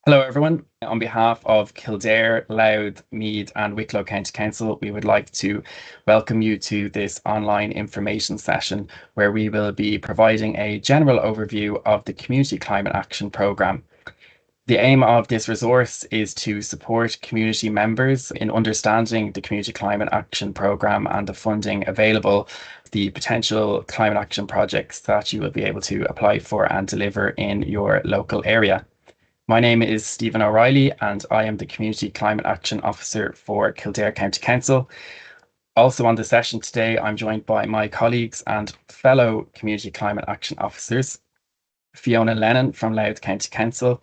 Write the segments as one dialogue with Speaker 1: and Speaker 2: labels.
Speaker 1: Hello, everyone. On behalf of Kildare, Louth, Meath, and Wicklow County Council, we would like to welcome you to this online information session where we will be providing a general overview of the Community Climate Action Programme. The aim of this resource is to support community members in understanding the Community Climate Action Programme and the funding available, the potential climate action projects that you will be able to apply for and deliver in your local area. My name is Stephen O'Reilly and I am the Community Climate Action Officer for Kildare County Council. Also on the session today, I'm joined by my colleagues and fellow Community Climate Action Officers, Fiona Lennon from Louth County Council,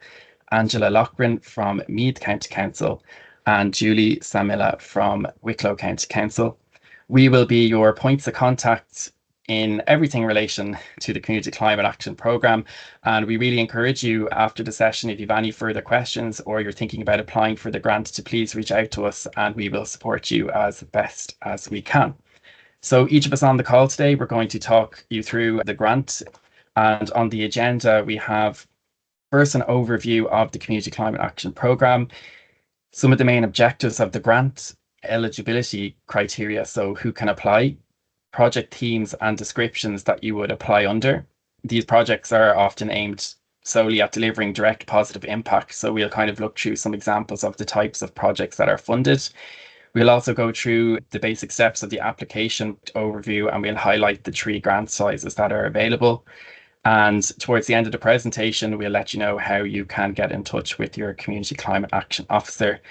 Speaker 1: Angela Loughran from Meath County Council, and Julie Samila from Wicklow County Council. We will be your points of contact in everything in relation to the Community Climate Action Programme. And we really encourage you after the session, if you have any further questions or you're thinking about applying for the grant, to please reach out to us and we will support you as best as we can. So each of us on the call today, we're going to talk you through the grant. And on the agenda, we have first an overview of the Community Climate Action Programme, some of the main objectives of the grant, eligibility criteria, so who can apply, project themes and descriptions that you would apply under. These projects are often aimed solely at delivering direct positive impact, so we'll kind of look through some examples of the types of projects that are funded. We'll also go through the basic steps of the application overview and we'll highlight the 3 grant sizes that are available. And towards the end of the presentation, we'll let you know how you can get in touch with your Community Climate Action Officer.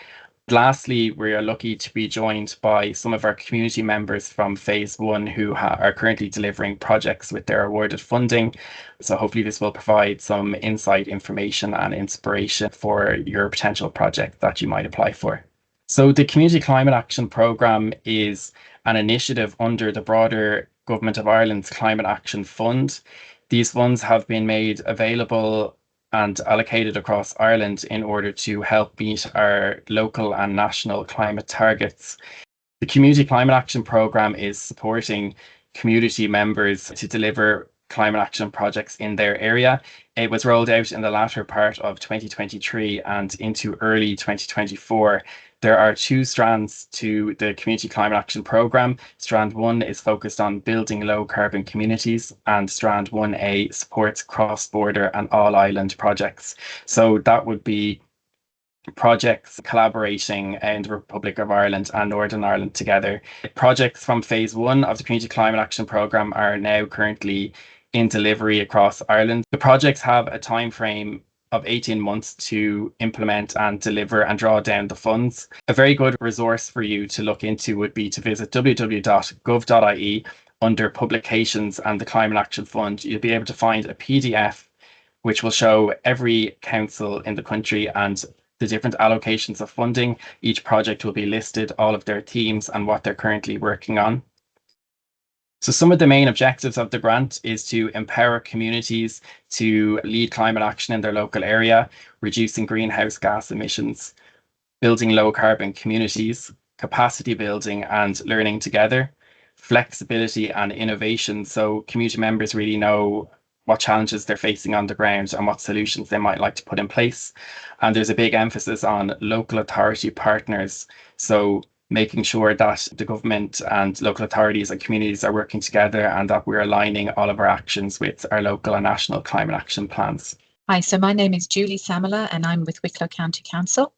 Speaker 1: Lastly, we are lucky to be joined by some of our community members from Phase 1 who are currently delivering projects with their awarded funding. So hopefully this will provide some insight, information and inspiration for your potential project that you might apply for. So the Community Climate Action Programme is an initiative under the broader Government of Ireland's Climate Action Fund. These funds have been made available and allocated across Ireland in order to help meet our local and national climate targets. The Community Climate Action Programme is supporting community members to deliver climate action projects in their area. It was rolled out in the latter part of 2023 and into early 2024. There are 2 strands to the Community Climate Action Programme. Strand 1 is focused on building low carbon communities and Strand 1A supports cross-border and all-island projects. So that would be projects collaborating in the Republic of Ireland and Northern Ireland together. Projects from Phase 1 of the Community Climate Action Programme are now currently in delivery across Ireland. The projects have a time frame of 18 months to implement and deliver and draw down the funds. A very good resource for you to look into would be to visit www.gov.ie under publications and the Climate Action Fund. You'll be able to find a PDF which will show every council in the country and the different allocations of funding. Each project will be listed, all of their themes and what they're currently working on. So some of the main objectives of the grant is to empower communities to lead climate action in their local area, reducing greenhouse gas emissions, building low carbon communities, capacity building and learning together, flexibility and innovation. So community members really know what challenges they're facing on the ground and what solutions they might like to put in place. And there's a big emphasis on local authority partners. So making sure that the government and local authorities and communities are working together and that we're aligning all of our actions with our local and national climate action plans.
Speaker 2: Hi, so my name is Julie Samila and I'm with Wicklow County Council.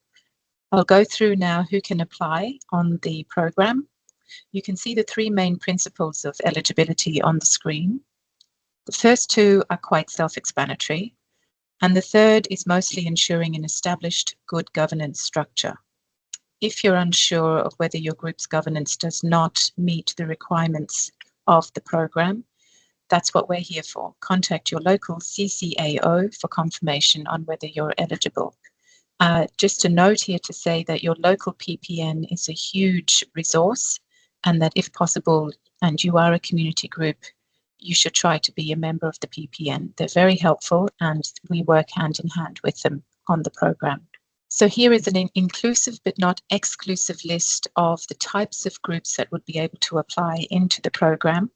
Speaker 2: I'll go through now who can apply on the programme. You can see the 3 main principles of eligibility on the screen. The first 2 are quite self-explanatory, and the third is mostly ensuring an established good governance structure. If you're unsure of whether your group's governance does not meet the requirements of the programme, that's what we're here for. Contact your local CCAO for confirmation on whether you're eligible. Just a note here to say that your local PPN is a huge resource and that if possible, and you are a community group, you should try to be a member of the PPN. They're very helpful and we work hand in hand with them on the programme. So here is an inclusive but not exclusive list of the types of groups that would be able to apply into the programme.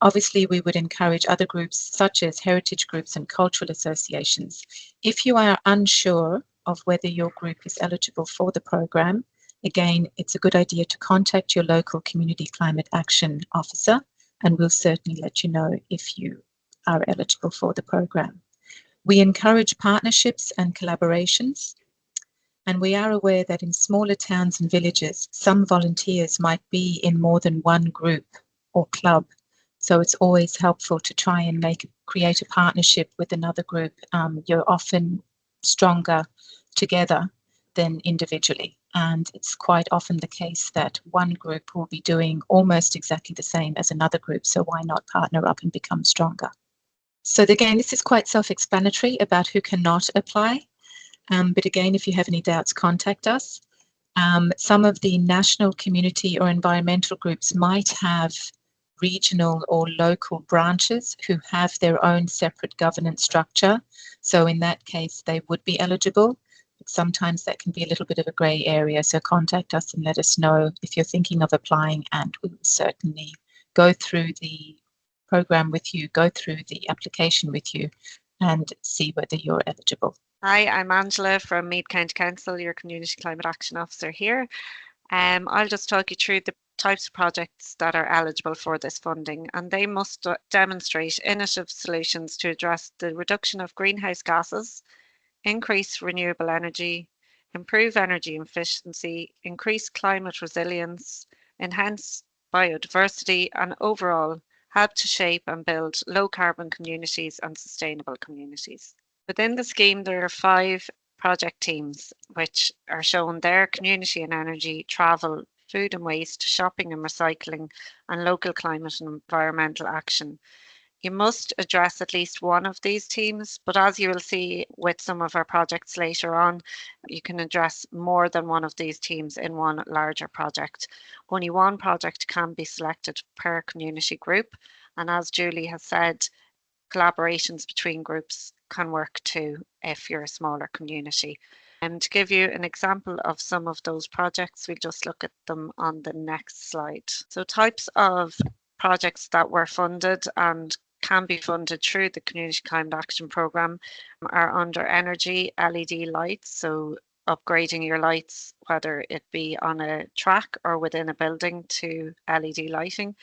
Speaker 2: Obviously, we would encourage other groups such as heritage groups and cultural associations. If you are unsure of whether your group is eligible for the program, again, it's a good idea to contact your local community climate action officer, and we'll certainly let you know if you are eligible for the program. We encourage partnerships and collaborations, and we are aware that in smaller towns and villages, some volunteers might be in more than one group or club. So it's always helpful to try and create a partnership with another group. You're often stronger together than individually. And it's quite often the case that one group will be doing almost exactly the same as another group. So why not partner up and become stronger? So again, this is quite self-explanatory about who cannot apply. But again, if you have any doubts, contact us. Some of the national community or environmental groups might have regional or local branches who have their own separate governance structure. So in that case, they would be eligible. But sometimes that can be a little bit of a grey area. So contact us and let us know if you're thinking of applying, and we will certainly go through the program with you, go through the application with you, and see whether you're eligible.
Speaker 3: Hi, I'm Angela from Meath County Council, your Community Climate Action Officer here. I'll just talk you through the types of projects that are eligible for this funding, and they must demonstrate innovative solutions to address the reduction of greenhouse gases, increase renewable energy, improve energy efficiency, increase climate resilience, enhance biodiversity, and overall help to shape and build low carbon communities and sustainable communities. Within the scheme, there are 5 project teams, which are shown there: community and energy, travel, food and waste, shopping and recycling, and local climate and environmental action. You must address at least one of these teams, but as you will see with some of our projects later on, you can address more than one of these teams in one larger project. Only one project can be selected per community group, and as Julie has said, collaborations between groups can work too if you're a smaller community. And to give you an example of some of those projects, we'll just look at them on the next slide. So types of projects that were funded and can be funded through the Community Climate Action Programme are under energy, LED lights, so upgrading your lights, whether it be on a track or within a building, to LED lighting.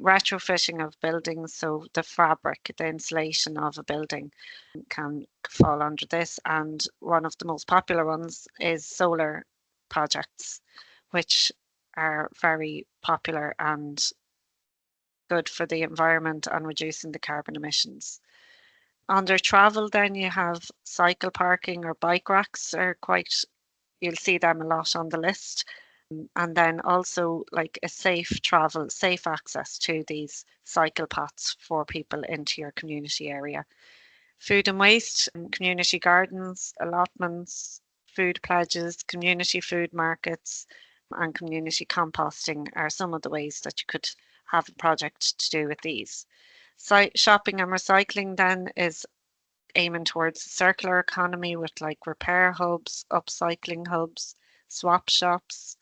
Speaker 3: Retrofitting of buildings, so the fabric, the insulation of a building can fall under this. And one of the most popular ones is solar projects, which are very popular and good for the environment and reducing the carbon emissions. Under travel, then you have cycle parking or bike racks are quite, you'll see them a lot on the list. And then also like a safe travel, safe access to these cycle paths for people into your community area. Food and waste, community gardens, allotments, food pledges, community food markets, and community composting are some of the ways that you could have a project to do with these. Shopping and recycling then is aiming towards a circular economy with like repair hubs, upcycling hubs, swap shops,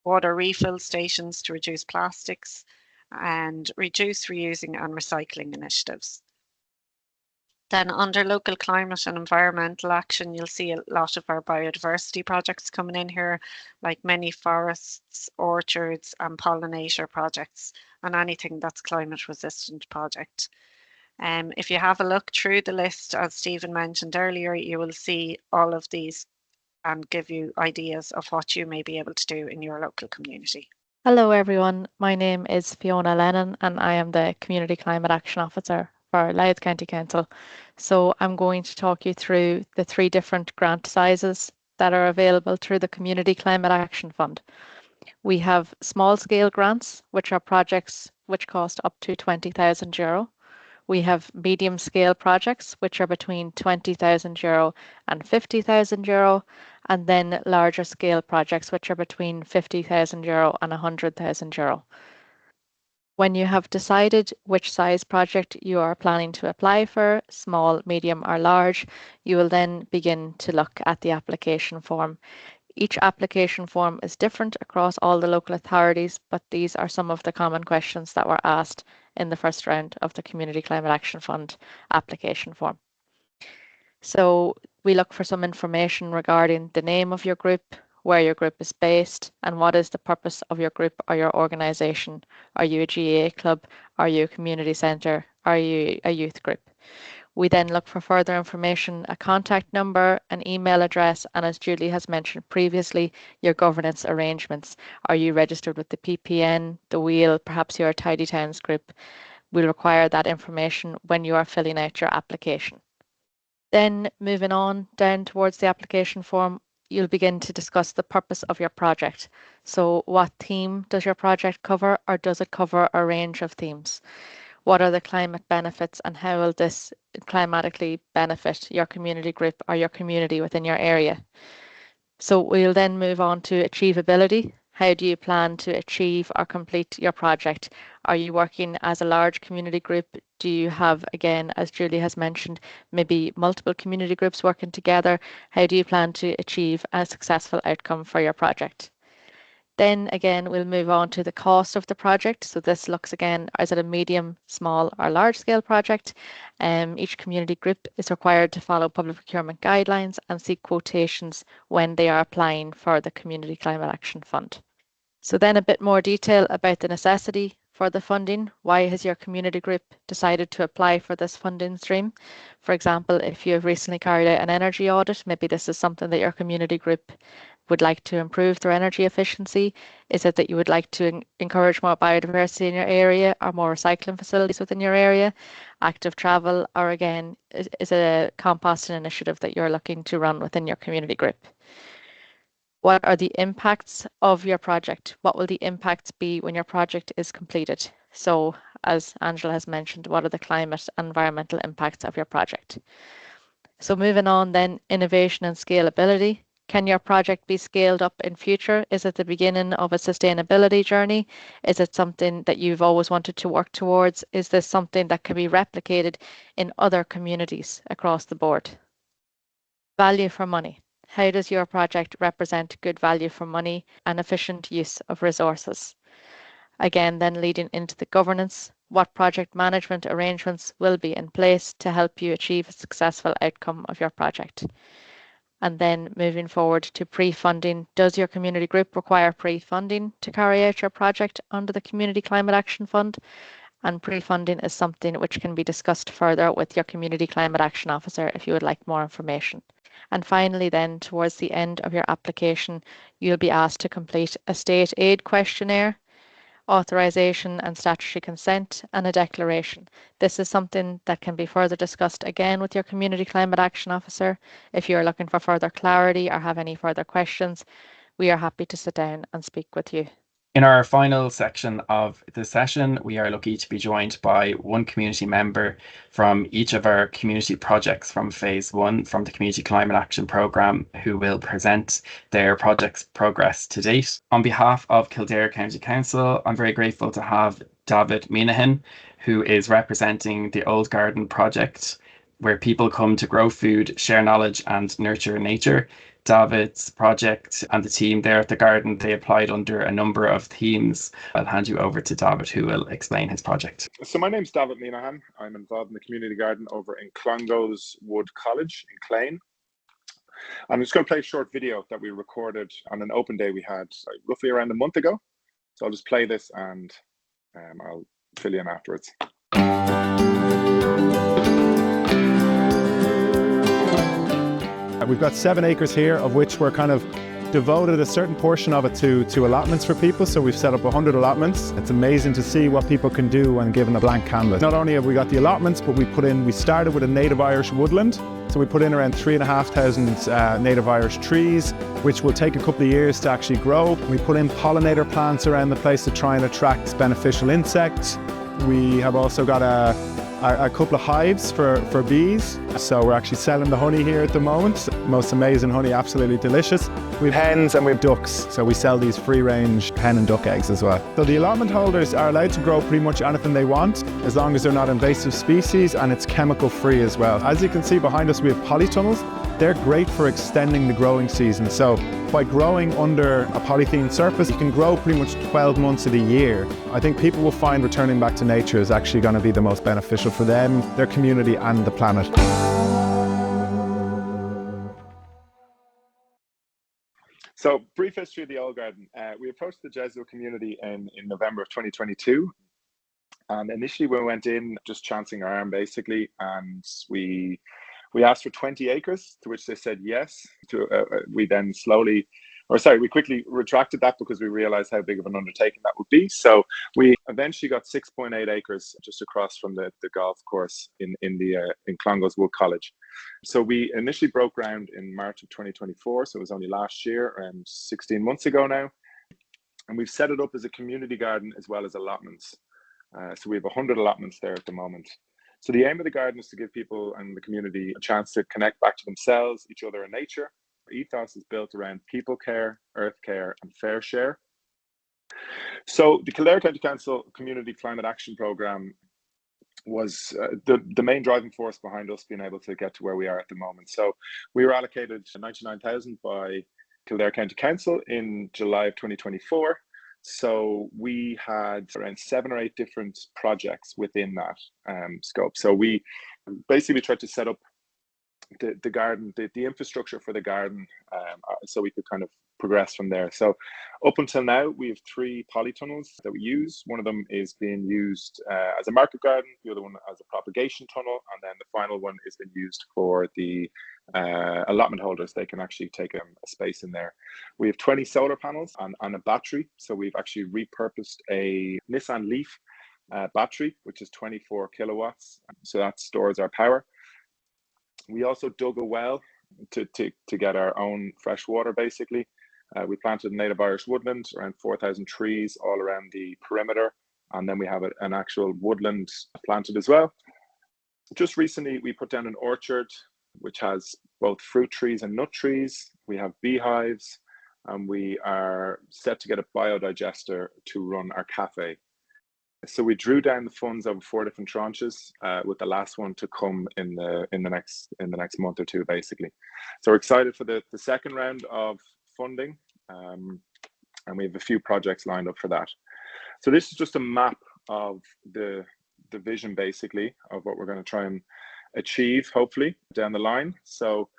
Speaker 3: water refill stations to reduce plastics, and reduce reusing and recycling initiatives. Then under local climate and environmental action, you'll see a lot of our biodiversity projects coming in here, like many forests, orchards and pollinator projects, and anything that's climate resistant project. If you have a look through the list, as Stephen mentioned earlier, you will see all of these and give you ideas of what you may be able to do in your local community.
Speaker 4: Hello everyone, my name is Fiona Lennon and I am the Community Climate Action Officer for Louth County Council. So I'm going to talk you through the 3 different grant sizes that are available through the Community Climate Action Fund. We have small scale grants, which are projects which cost up to €20,000. We have medium scale projects, which are between €20,000 and €50,000, and then larger scale projects, which are between €50,000 and €100,000. When you have decided which size project you are planning to apply for, small, medium or large, you will then begin to look at the application form. Each application form is different across all the local authorities, but these are some of the common questions that were asked in the first round of the Community Climate Action Fund application form. So we look for some information regarding the name of your group, where your group is based, and what is the purpose of your group or your organisation. Are you a GAA club? Are you a community centre? Are you a youth group? We then look for further information, a contact number, an email address, and as Julie has mentioned previously, your governance arrangements. Are you registered with the PPN, the Wheel, perhaps you're a Tidy Towns group? We'll require that information when you are filling out your application. Then moving on down towards the application form, you'll begin to discuss the purpose of your project. So what theme does your project cover, or does it cover a range of themes? What are the climate benefits, and how will this climatically benefit your community group or your community within your area? So we'll then move on to achievability. How do you plan to achieve or complete your project? Are you working as a large community group? Do you have, again, as Julie has mentioned, maybe multiple community groups working together? How do you plan to achieve a successful outcome for your project? Then again, we'll move on to the cost of the project. So this looks again, is it a medium, small or large scale project? Each community group is required to follow public procurement guidelines and seek quotations when they are applying for the Community Climate Action Fund. So then a bit more detail about the necessity for the funding. Why has your community group decided to apply for this funding stream? For example, if you have recently carried out an energy audit, maybe this is something that your community group would like to improve their energy efficiency? Is it that you would like to encourage more biodiversity in your area, or more recycling facilities within your area, active travel, or again, is it a composting initiative that you're looking to run within your community group? What are the impacts of your project? What will the impacts be when your project is completed? So, as Angela has mentioned, what are the climate and environmental impacts of your project? So moving on then, innovation and scalability. Can your project be scaled up in future? Is it the beginning of a sustainability journey? Is it something that you've always wanted to work towards? Is this something that can be replicated in other communities across the board? Value for money. How does your project represent good value for money and efficient use of resources? Again, then leading into the governance, what project management arrangements will be in place to help you achieve a successful outcome of your project? And then moving forward to pre-funding, does your community group require pre-funding to carry out your project under the Community Climate Action Fund? And pre-funding is something which can be discussed further with your Community Climate Action Officer if you would like more information. And finally then, towards the end of your application, you'll be asked to complete a state aid questionnaire, authorisation and statutory consent, and a declaration. This is something that can be further discussed again with your Community Climate Action Officer. If you're looking for further clarity or have any further questions, we are happy to sit down and speak with you.
Speaker 1: In our final section of the session, we are lucky to be joined by one community member from each of our community projects from Phase 1 from the Community Climate Action Programme, who will present their project's progress to date. On behalf of Kildare County Council, I'm very grateful to have David Minahan, who is representing the Old Garden project, where people come to grow food, share knowledge and nurture nature. David's project and the team there at the garden, they applied under a number of themes. I'll hand you over to David, who will explain his project.
Speaker 5: So my name's David Minahan. I'm involved in the community garden over in Clongowes Wood College in Clane. I'm just going to play a short video that we recorded on an open day we had roughly around a month ago. So I'll just play this and I'll fill you in afterwards.
Speaker 6: We've got 7 acres here, of which we're kind of devoted a certain portion of it to allotments for people. So we've set up 100 allotments. It's amazing to see what people can do when given a blank canvas. Not only have we got the allotments, but we started with a native Irish woodland. So we put in around 3,500 native Irish trees, which will take a couple of years to actually grow. We put in pollinator plants around the place to try and attract beneficial insects. We have also got a couple of hives for bees. So we're actually selling the honey here at the moment. Most amazing honey, absolutely delicious. We have hens and we have ducks. So we sell these free-range hen and duck eggs as well. So the allotment holders are allowed to grow pretty much anything they want, as long as they're not invasive species and it's chemical free as well. As you can see behind us, we have polytunnels. they're great for extending the growing season. So by growing under a polythene surface, you can grow pretty much 12 months of the year. I think people will find returning back to nature is actually going to be the most beneficial for them, their community and the planet.
Speaker 5: So, brief history of the Old Garden. We approached the Jesuit community in November of 2022. And initially we went in just chancing our arm basically, and we asked for 20 acres, to which they said yes. We quickly retracted that because we realized how big of an undertaking that would be. So we eventually got 6.8 acres just across from the golf course in Clongowes Wood College. So we initially broke ground in March of 2024. So it was only last year, and 16 months ago now. And we've set it up as a community garden as well as allotments. So we have 100 allotments there at the moment. So the aim of the garden is to give people and the community a chance to connect back to themselves, each other, and nature. Our ethos is built around people care, earth care, and fair share. So the Kildare County Council Community Climate Action Programme was the main driving force behind us being able to get to where we are at the moment. So we were allocated 99,000 by Kildare County Council in July of 2024. So we had around 7 or 8 different projects within that scope. So we basically tried to set up the garden, the infrastructure for the garden, so we could kind of progress from there. So up until now, we have 3 polytunnels that we use. One of them is being used as a market garden, the other one as a propagation tunnel, and then the final one is being used for the allotment holders. They can actually take a space in there. We have 20 solar panels and a battery. So we've actually repurposed a Nissan Leaf battery, which is 24 kilowatts. So that stores our power. We also dug a well to get our own fresh water, basically. We planted native Irish woodland, around 4,000 trees all around the perimeter. And then we have an actual woodland planted as well. Just recently, we put down an orchard, which has both fruit trees and nut trees. We have beehives, and we are set to get a biodigester to run our cafe. So we drew down the funds over 4 different tranches, with the last one to come in the next month or two, basically. So we're excited for the second round of funding, and we have a few projects lined up for that. So this is just a map of the vision, basically, of what we're going to try and achieve, hopefully, down the line. So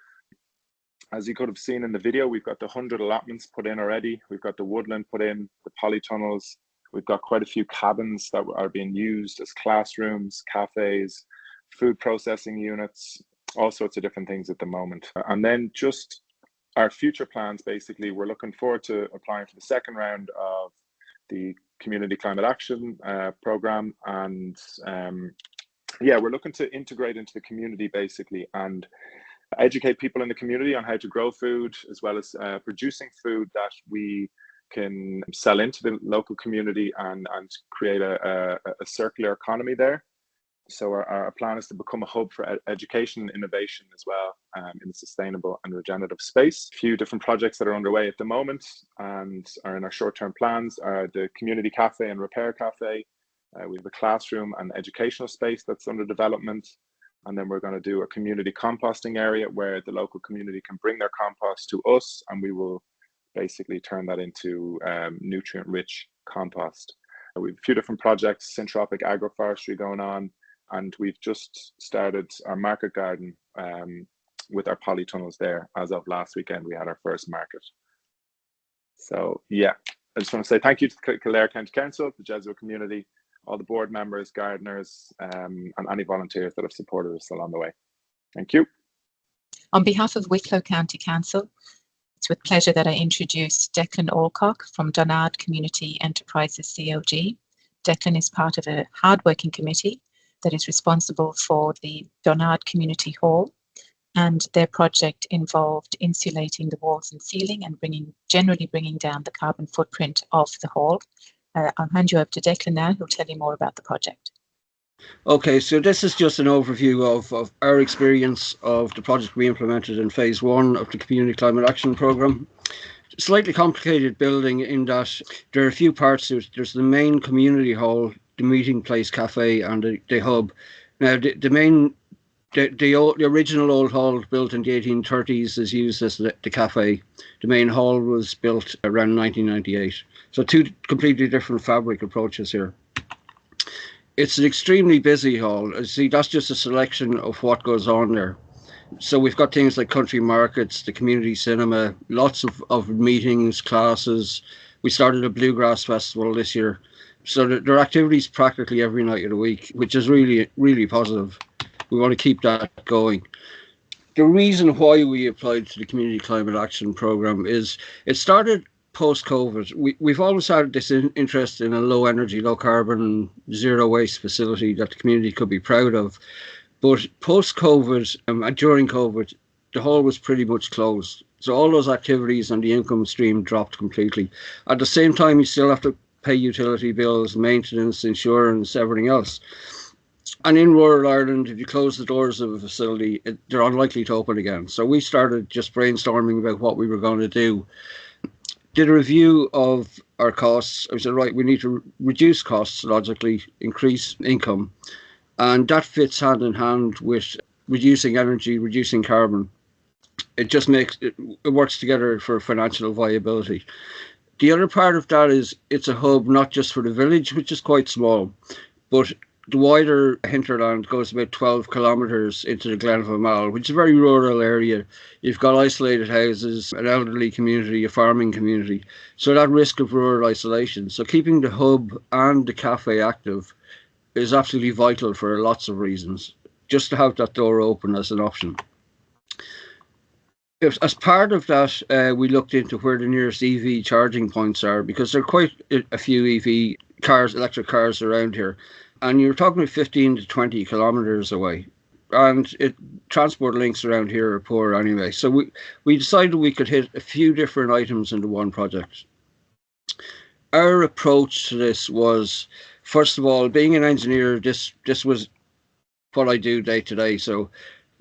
Speaker 5: as you could have seen in the video, we've got the 100 allotments put in already. We've got the woodland put in, the polytunnels. We've got quite a few cabins that are being used as classrooms, cafes, food processing units, all sorts of different things at the moment. And then just our future plans, basically, we're looking forward to applying for the second round of the Community Climate Action Programme. And we're looking to integrate into the community, basically, and educate people in the community on how to grow food, as well as producing food that we can sell into the local community and create a circular economy there. So our plan is to become a hub for education and innovation as well, in the sustainable and regenerative space. A few different projects that are underway at the moment and are in our short-term plans are the community cafe and repair cafe. We have a classroom and educational space that's under development. And then we're going to do a community composting area where the local community can bring their compost to us, and we will basically turn that into nutrient-rich compost. We have a few different projects, syntropic agroforestry going on, and we've just started our market garden with our polytunnels there. As of last weekend, we had our first market. So yeah, I just want to say thank you to Kildare County Council, the Jesuit community, all the board members, gardeners, and any volunteers that have supported us along the way. Thank you.
Speaker 2: On behalf of Wicklow County Council, it's with pleasure that I introduce Declan Alcock from Donard Community Enterprises COG. Declan is part of a hardworking committee that is responsible for the Donard Community Hall, and their project involved insulating the walls and ceiling and generally bringing down the carbon footprint of the hall. I'll hand you over to Declan now, who'll tell you more about the project.
Speaker 7: Okay, so this is just an overview of our experience of the project we implemented in phase 1 of the Community Climate Action Programme. Slightly complicated building in that there are a few parts to it. There's the main community hall, the meeting place cafe, and the hub. Now, the main The original old hall built in the 1830s is used as the cafe. The main hall was built around 1998. So two completely different fabric approaches here. It's an extremely busy hall. See, that's just a selection of what goes on there. So we've got things like country markets, the community cinema, lots of meetings, classes. We started a bluegrass festival this year. So there are activities practically every night of the week, which is really, really positive. We want to keep that going. The reason why we applied to the Community Climate Action Programme is it started post-COVID. We've always had this interest in a low energy, low carbon, zero waste facility that the community could be proud of. But post-COVID and during COVID, the hall was pretty much closed. So all those activities and the income stream dropped completely. At the same time, you still have to pay utility bills, maintenance, insurance, everything else. And in rural Ireland, if you close the doors of a facility, they're unlikely to open again. So we started just brainstorming about what we were going to do. Did a review of our costs. I said, right, we need to reduce costs, logically, increase income. And that fits hand in hand with reducing energy, reducing carbon. It just makes it works together for financial viability. The other part of that is it's a hub not just for the village, which is quite small, but the wider hinterland goes about 12 kilometres into the Glen of Amal, which is a very rural area. You've got isolated houses, an elderly community, a farming community. So that risk of rural isolation. So keeping the hub and the cafe active is absolutely vital for lots of reasons, just to have that door open as an option. As part of that, we looked into where the nearest EV charging points are, because there are quite a few EV cars, electric cars around here. And you're talking about 15 to 20 kilometres away. And transport links around here are poor anyway. So we decided we could hit a few different items into one project. Our approach to this was, first of all, being an engineer, this was what I do day to day. So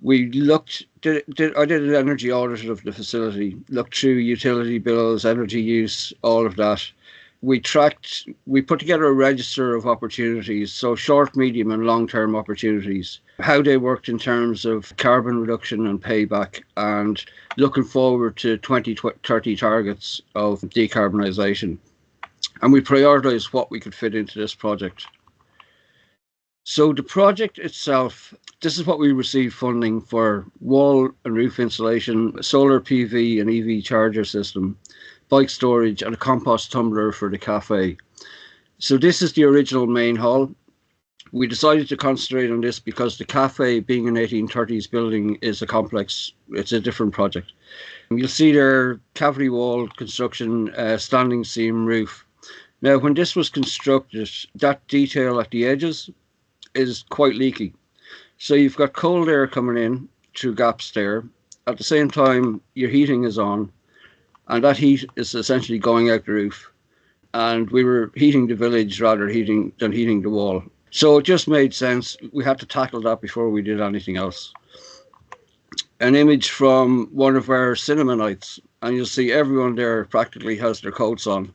Speaker 7: we looked, I did an energy audit of the facility, looked through utility bills, energy use, all of that. We put together a register of opportunities, so short, medium and long-term opportunities, how they worked in terms of carbon reduction and payback, and looking forward to 2030 targets of decarbonisation. And we prioritised what we could fit into this project. So the project itself, this is what we received funding for: wall and roof insulation, solar PV and EV charger system, bike storage and a compost tumbler for the cafe. So this is the original main hall. We decided to concentrate on this because the cafe, being an 1830s building, is a complex, it's a different project. And you'll see there cavity wall construction, standing seam roof. Now, when this was constructed, that detail at the edges is quite leaky. So you've got cold air coming in through gaps there. At the same time, your heating is on, and that heat is essentially going out the roof. And we were heating the village rather than heating the wall. So it just made sense. We had to tackle that before we did anything else. An image from one of our cinema nights, and you'll see everyone there practically has their coats on.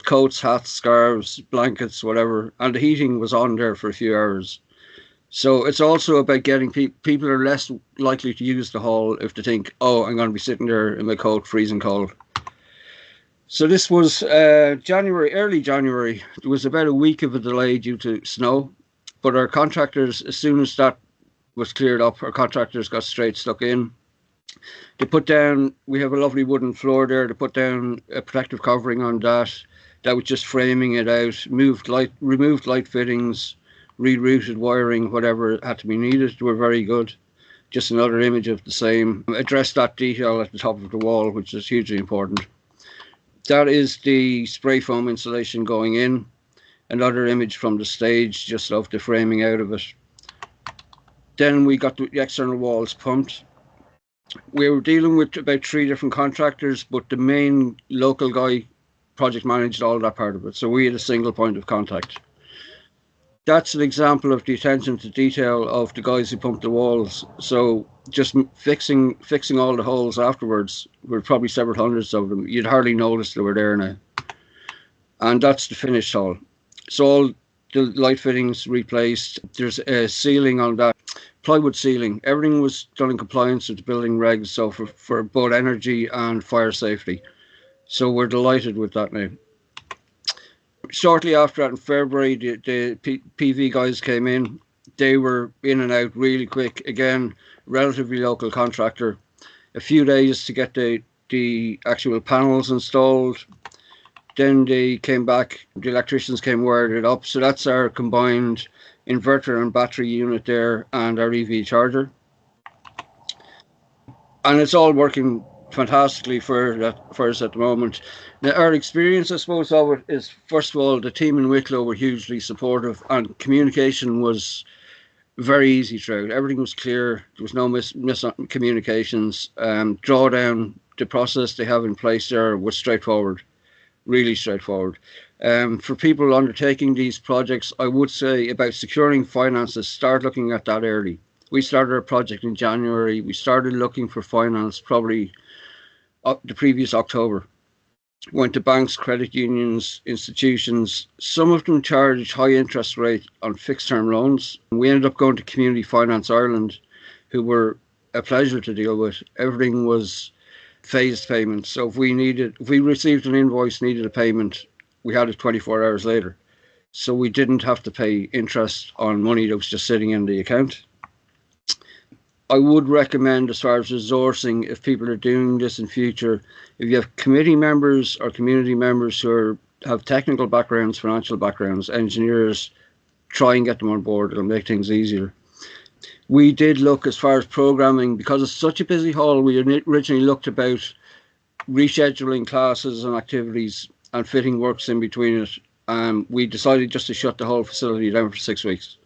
Speaker 7: Coats, hats, scarves, blankets, whatever. And the heating was on there for a few hours. So it's also about getting people are less likely to use the hall if they think, oh, I'm going to be sitting there in my coat, freezing cold. So this was early January. There was about a week of a delay due to snow, but our contractors, as soon as that was cleared up, our contractors got straight stuck in. They put down, we have a lovely wooden floor there, they put down a protective covering on that. That was just framing it out, removed light fittings, rerouted wiring, whatever had to be needed. They were very good. Just another image of the same. Addressed that detail at the top of the wall, which is hugely important. That is the spray foam insulation going in. Another image from the stage, just of the framing out of it. Then we got the external walls pumped. We were dealing with about 3 different contractors, but the main local guy project managed all that part of it. So we had a single point of contact. That's an example of the attention to detail of the guys who pumped the walls. So just fixing all the holes afterwards, were probably several hundreds of them. You'd hardly notice they were there now. And that's the finished hall. So all the light fittings replaced. There's a ceiling on that. plywood ceiling. Everything was done in compliance with the building regs, so for both energy and fire safety. So we're delighted with that now. Shortly after that, in February, the PV guys came in. They were in and out really quick. Again, relatively local contractor. A few days to get the actual panels installed. Then they came back, the electricians came, wired it up. So that's our combined inverter and battery unit there, and our EV charger. And it's all working fantastically for us at the moment. Now, our experience, I suppose, of it is, first of all, the team in Wicklow were hugely supportive, and communication was very easy throughout. Everything was clear. There was no miscommunications. Drawdown, the process they have in place there was straightforward, really straightforward. For people undertaking these projects, I would say about securing finances, start looking at that early. We started our project in January. We started looking for finance probably the previous October. Went to banks, credit unions, institutions. Some of them charged high interest rate on fixed term loans. We ended up going to Community Finance Ireland, who were a pleasure to deal with. Everything was phased payments. So if we received an invoice, needed a payment, we had it 24 hours later. So we didn't have to pay interest on money that was just sitting in the account. I would recommend, as far as resourcing, if people are doing this in future, if you have committee members or community members who have technical backgrounds, financial backgrounds, engineers, try and get them on board. It'll make things easier. We did look, as far as programming, because it's such a busy hall, we originally looked about rescheduling classes and activities and fitting works in between it. We decided just to shut the whole facility down for 6 weeks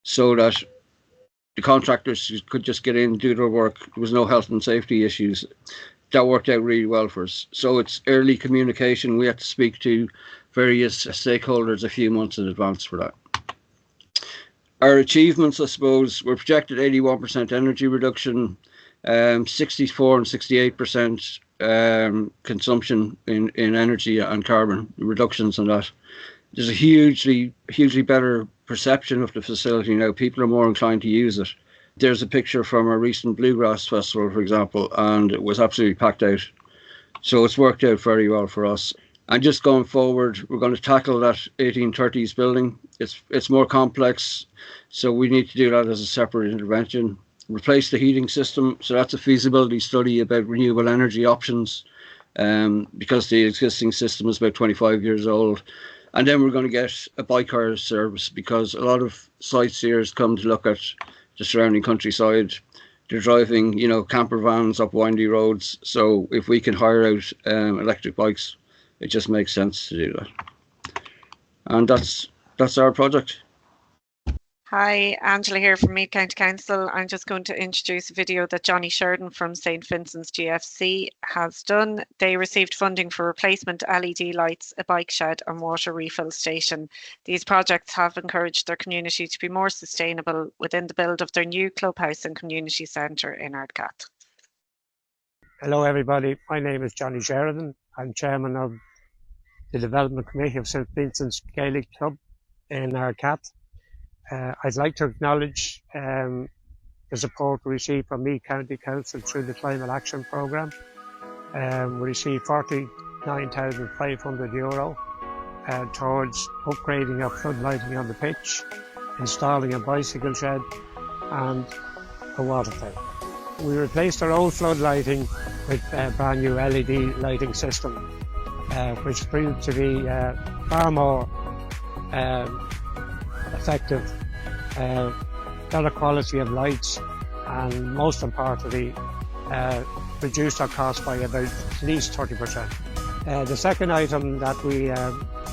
Speaker 7: so that the contractors could just get in, do their work. There was no health and safety issues. That worked out really well for us. So it's early communication. We had to speak to various stakeholders a few months in advance for that. Our achievements, I suppose, were projected 81% energy reduction, 64 and 68% consumption in energy and carbon reductions on that. There's a hugely better perception of the facility now. People are more inclined to use it. There's a picture from a recent Bluegrass Festival, for example, and it was absolutely packed out. So it's worked out very well for us. And just going forward, we're going to tackle that 1830s building. It's more complex, so we need to do that as a separate intervention. Replace the heating system, so that's a feasibility study about renewable energy options, because the existing system is about 25 years old. And then we're going to get a bike hire service, because a lot of sightseers come to look at the surrounding countryside. They're driving, camper vans up windy roads. So if we can hire out electric bikes, it just makes sense to do that. And that's our project.
Speaker 3: Hi, Angela here from Meath County Council. I'm just going to introduce a video that Johnny Sheridan from St Vincent's GFC has done. They received funding for replacement LED lights, a bike shed and water refill station. These projects have encouraged their community to be more sustainable within the build of their new clubhouse and community centre in Ardcath.
Speaker 8: Hello everybody, my name is Johnny Sheridan. I'm chairman of the Development Committee of St Vincent's Gaelic Club in Ardcath. I'd like to acknowledge the support we received from Meath County Council through the Climate Action Programme. We received €49,500 towards upgrading of floodlighting on the pitch, installing a bicycle shed and a water tank. We replaced our old floodlighting with a brand new LED lighting system, which proved to be far more effective, better quality of lights, and most importantly, reduced our cost by about at least 30%. The second item that we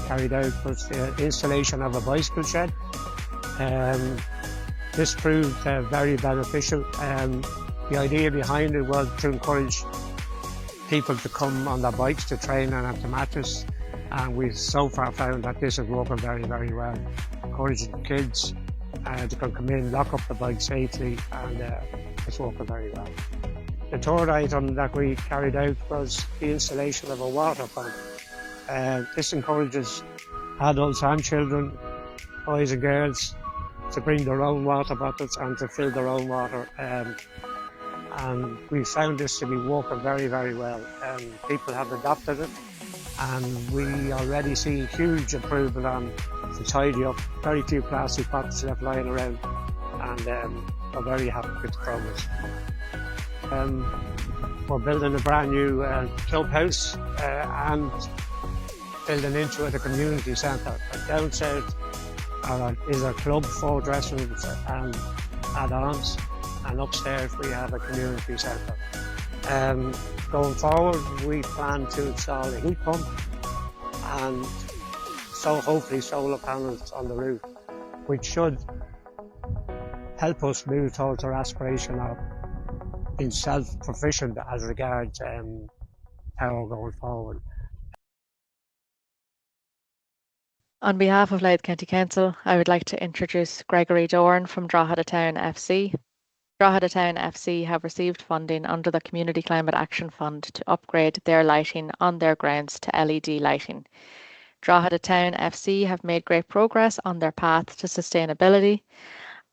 Speaker 8: carried out was the installation of a bicycle shed. This proved very beneficial. The idea behind it was to encourage people to come on their bikes to train and at the matches, and we've so far found that this is working very, very well, encouraging kids to come in, lock up the bike safely, and it's working very well. The third item that we carried out was the installation of a water pump. This encourages adults and children, boys and girls, to bring their own water bottles and to fill their own water. And we found this to be working very, very well. People have adopted it, and we already see huge improvement on the tidy up. Very few plastic bottles left lying around, and we're very happy with the progress. We're building a brand new clubhouse and building into it a community centre. Down south is a club, 4 dressing rooms and add-ons, and upstairs we have a community centre. Going forward, we plan to install a heat pump and so hopefully solar panels on the roof, which should help us move towards our aspiration of being self-sufficient as regards power going forward.
Speaker 4: On behalf of Louth County Council, I would like to introduce Gregory Doran from Drogheda Town FC. Drogheda Town FC have received funding under the Community Climate Action Fund to upgrade their lighting on their grounds to LED lighting. Drogheda Town FC have made great progress on their path to sustainability.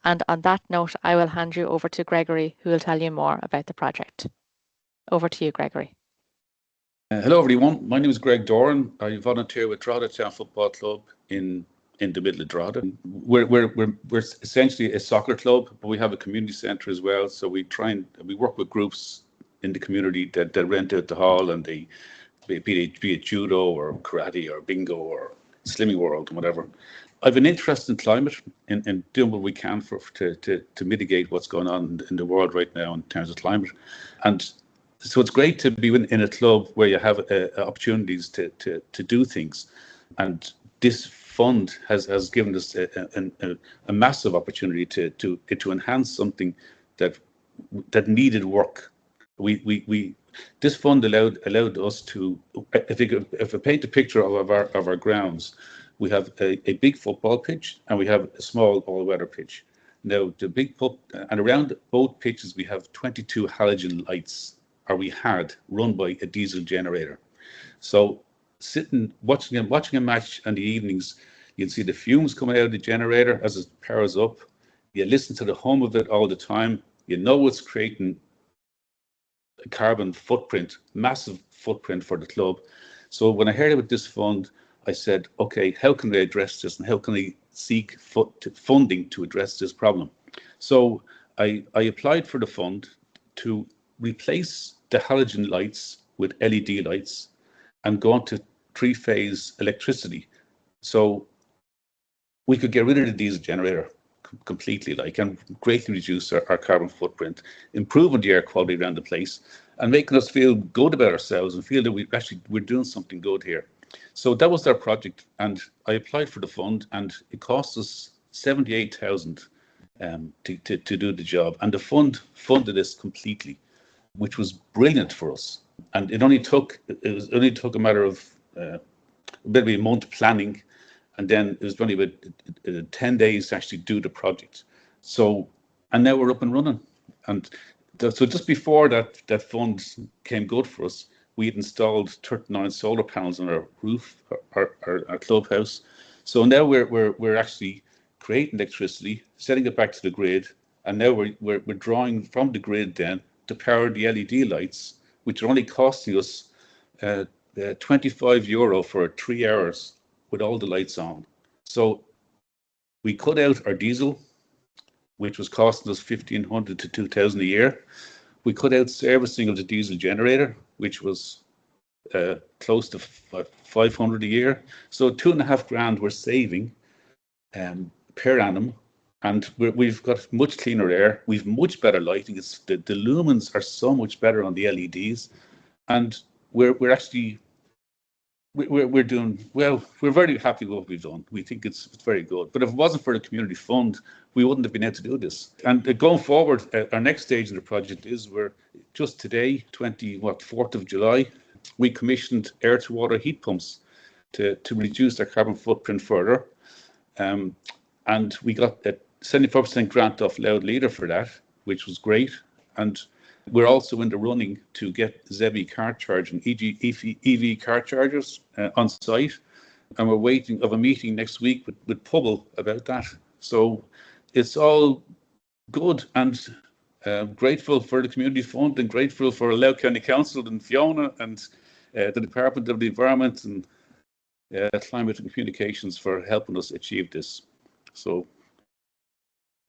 Speaker 4: And on that note, I will hand you over to Gregory, who will tell you more about the project. Over to you, Gregory.
Speaker 9: Hello, everyone. My name is Greg Doran. I volunteer with Drogheda Town Football Club in the middle of Drogheda. We're essentially a soccer club, but we have a community centre as well. So we work with groups in the community that rent out the hall, and they be it judo or karate or bingo or slimming world and whatever. I've an interest in climate and doing what we can to mitigate what's going on in the world right now in terms of climate. And so it's great to be in a club where you have opportunities to do things. And this fund has given us a massive opportunity to enhance something that needed work. This fund allowed us to, if I paint a picture of our grounds, we have a big football pitch and we have a small all-weather pitch. Now, the big and around both pitches we have 22 halogen lights, or we had, run by a diesel generator. So sitting watching a match in the evenings, you'd see the fumes coming out of the generator as it powers up. You listen to the hum of it all the time. You know it's creating a carbon footprint, massive footprint for the club. So when I heard about this fund, I said, okay, how can they address this and how can they seek funding to address this problem? So I applied for the fund to replace the halogen lights with LED lights and go on to 3-phase electricity. So we could get rid of the diesel generator completely, and greatly reduce our carbon footprint, improving the air quality around the place and making us feel good about ourselves and feel that we're doing something good here. So that was our project, and I applied for the fund, and it cost us 78,000 to do the job, and the fund funded this completely, which was brilliant for us. And it only took a matter of maybe a month planning, and then it was only about 10 days to actually do the project. So, and now we're up and running. And so just before that fund came good for us, we had installed 39 solar panels on our roof, our clubhouse. So now we're actually creating electricity, setting it back to the grid, and now we're drawing from the grid then to power the LED lights, which are only costing us €25 for 3 hours with all the lights on. So we cut out our diesel, which was costing us $1,500 to $2,000 a year. We cut out servicing of the diesel generator, which was close to $500 a year. So $2,500 we're saving per annum, and we've got much cleaner air. We've much better lighting. The lumens are so much better on the LEDs, and we're doing well. We're very happy with what we've done. We think it's very good. But if it wasn't for the community fund, we wouldn't have been able to do this. And going forward, our next stage of the project is we're just today, 4th of July, we commissioned air to water heat pumps to reduce our carbon footprint further. And we got a 75% grant off Louth Leader for that, which was great. And we're also in the running to get ZEBI car charging, EV car chargers on site. And we're waiting of a meeting next week with Pubble about that. So it's all good, and grateful for the community fund, and grateful for Louth County Council and Fiona and the Department of the Environment and Climate and Communications for helping us achieve this. So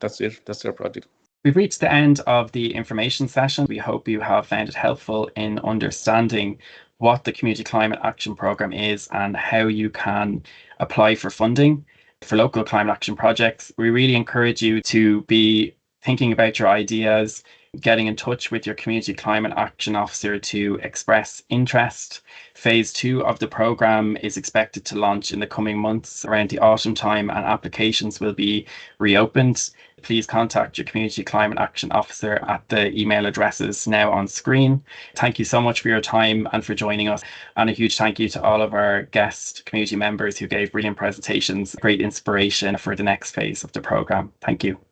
Speaker 9: that's it. That's our project.
Speaker 1: We've reached the end of the information session. We hope you have found it helpful in understanding what the Community Climate Action Programme is and how you can apply for funding for local climate action projects. We really encourage you to be thinking about your ideas, getting in touch with your Community Climate Action Officer to express interest. Phase 2 of the programme is expected to launch in the coming months around the autumn time, and applications will be reopened. Please contact your Community Climate Action Officer at the email addresses now on screen. Thank you so much for your time and for joining us. And a huge thank you to all of our guest community members who gave brilliant presentations, great inspiration for the next phase of the programme. Thank you.